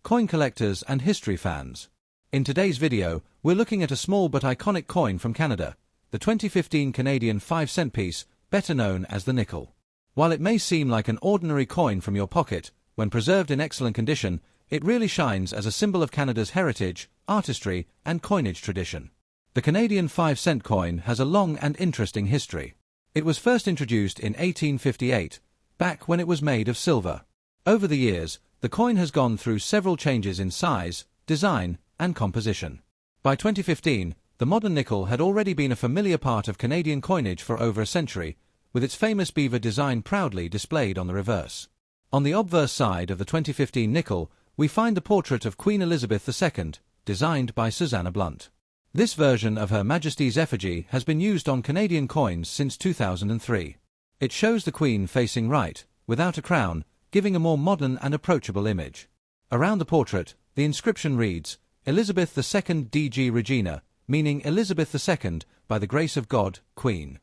coin collectors and history fans. In today's video, we're looking at a small but iconic coin from Canada, the 2015 Canadian 5-cent piece, better known as the nickel. While it may seem like an ordinary coin from your pocket, when preserved in excellent condition, it really shines as a symbol of Canada's heritage, artistry, and coinage tradition. The Canadian 5-cent coin has a long and interesting history. It was first introduced in 1858, back when it was made of silver. Over the years, the coin has gone through several changes in size, design, and composition. By 2015, the modern nickel had already been a familiar part of Canadian coinage for over a century, with its famous beaver design proudly displayed on the reverse. On the obverse side of the 2015 nickel, we find the portrait of Queen Elizabeth II, designed by Susanna Blunt. This version of Her Majesty's effigy has been used on Canadian coins since 2003. It shows the Queen facing right, without a crown, giving a more modern and approachable image. Around the portrait, the inscription reads, Elizabeth II DG Regina, meaning Elizabeth II, by the grace of God, Queen.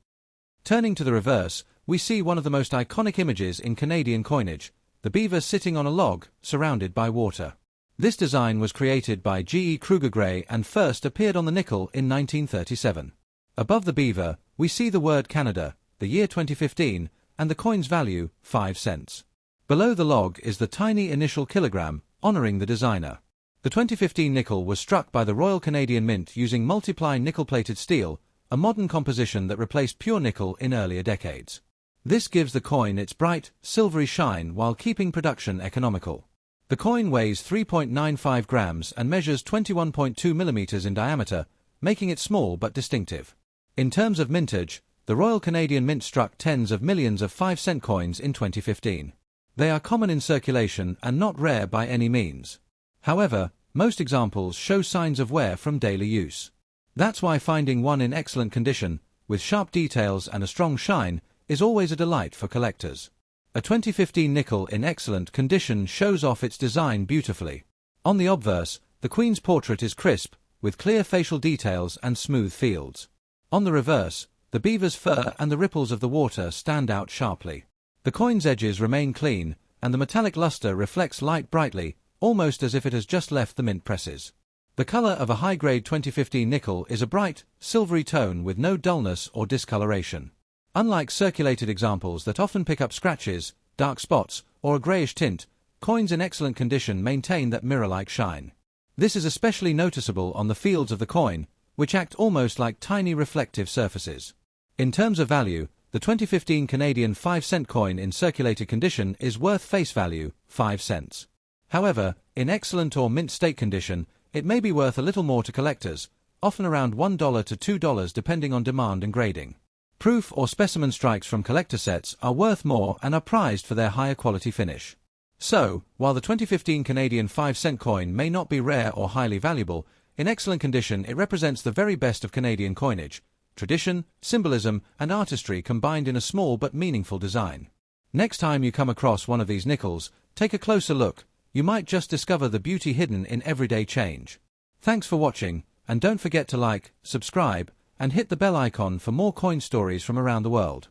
Turning to the reverse, we see one of the most iconic images in Canadian coinage, the beaver sitting on a log, surrounded by water. This design was created by G. E. Kruger Gray and first appeared on the nickel in 1937. Above the beaver, we see the word Canada, the year 2015, and the coin's value, 5 cents. Below the log is the tiny initial kilogram, honoring the designer. The 2015 nickel was struck by the Royal Canadian Mint using multiply nickel-plated steel, a modern composition that replaced pure nickel in earlier decades. This gives the coin its bright, silvery shine while keeping production economical. The coin weighs 3.95 grams and measures 21.2 millimeters in diameter, making it small but distinctive. In terms of mintage, the Royal Canadian Mint struck tens of millions of 5-cent coins in 2015. They are common in circulation and not rare by any means. However, most examples show signs of wear from daily use. That's why finding one in excellent condition, with sharp details and a strong shine, is always a delight for collectors. A 2015 nickel in excellent condition shows off its design beautifully. On the obverse, the Queen's portrait is crisp, with clear facial details and smooth fields. On the reverse, the beaver's fur and the ripples of the water stand out sharply. The coin's edges remain clean, and the metallic luster reflects light brightly, almost as if it has just left the mint presses. The color of a high-grade 2015 nickel is a bright, silvery tone with no dullness or discoloration. Unlike circulated examples that often pick up scratches, dark spots, or a grayish tint, coins in excellent condition maintain that mirror-like shine. This is especially noticeable on the fields of the coin, which act almost like tiny reflective surfaces. In terms of value, the 2015 Canadian 5-cent coin in circulated condition is worth face value, 5 cents. However, in excellent or mint state condition, it may be worth a little more to collectors, often around $1 to $2 depending on demand and grading. Proof or specimen strikes from collector sets are worth more and are prized for their higher quality finish. So, while the 2015 Canadian 5-cent coin may not be rare or highly valuable, in excellent condition it represents the very best of Canadian coinage, tradition, symbolism, and artistry combined in a small but meaningful design. Next time you come across one of these nickels, take a closer look. You might just discover the beauty hidden in everyday change. Thanks for watching, and don't forget to like, subscribe, and hit the bell icon for more coin stories from around the world.